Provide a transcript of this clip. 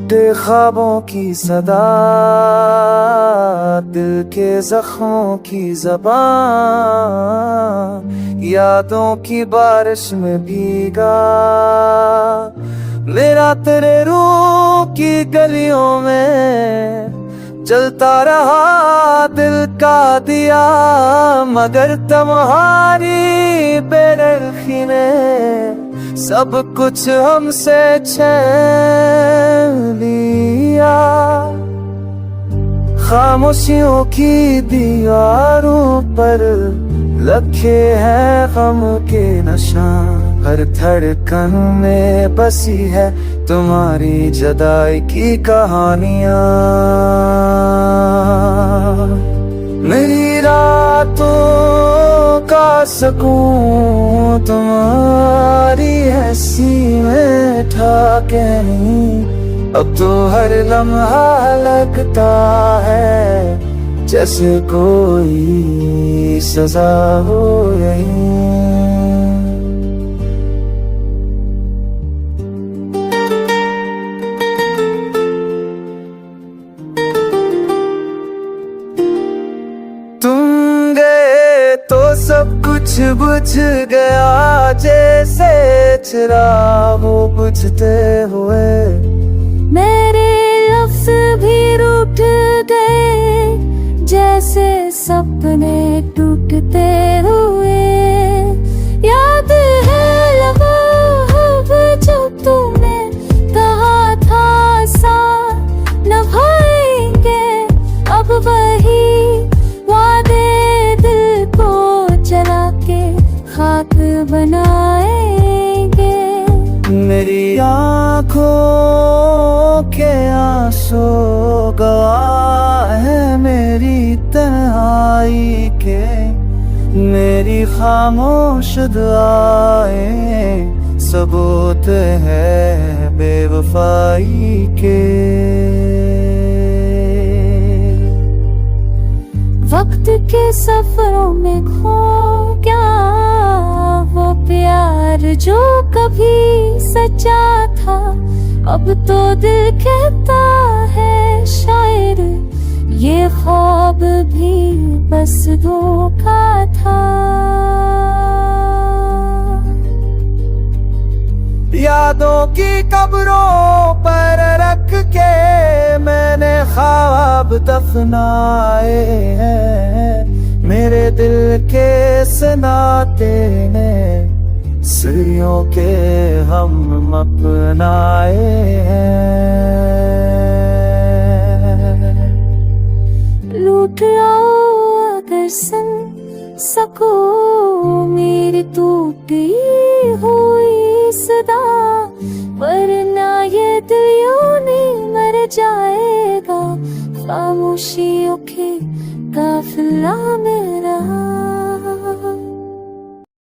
टूटे ख्वाबों की सदा, दिल के जख्मों की ज़बान, यादों की बारिश में भीगा मेरा तेरे रूह की गलियों में। जलता रहा दिल का दिया, मगर तुम्हारी बेदर्दी ने सब कुछ हमसे छीन लिया। खामोशियों की दीवारों पर लखे हैं गम के निशान, हर धड़कन में बसी है तुम्हारी जुदाई की कहानियां। मेरी रातों का सुकून तुम्हारी हंसी में था के नहीं, अब तो हर लम्हा लगता है जैसे कोई सजा हो गई। तुम गए तो सब कुछ बुझ गया, जैसे चिरागों बुझते हुए मेरे लफ्ज़ भी रूठ गए, जैसे सपने टूटते हुए। याद है लम्हा जब तुमने कहा था साथ निभाएंगे, अब वही वादे दिल को जला के खाक बनाएंगे। मेरी आँखों के आंसू गवाह है मेरी तन्हाई के, मेरी खामोश दुआएं सबूत है बेवफाई के। वक्त के सफरों में खो गया वो प्यार जो कभी सच्चा था, अब तो दिल कहता है शायद ये ख्वाब भी बस धोखा था। यादों की कब्रों पर रख के मैंने ख्वाब दफनाए हैं, मेरे दिल के सनाते ने सदियों के हम अपनाए हैं। लूट आओ अगर सुन सको मेरी टूटी हुई सदा, वरना ये दिल यूं नहीं मर जाएगा खामोशियों के काफिला में।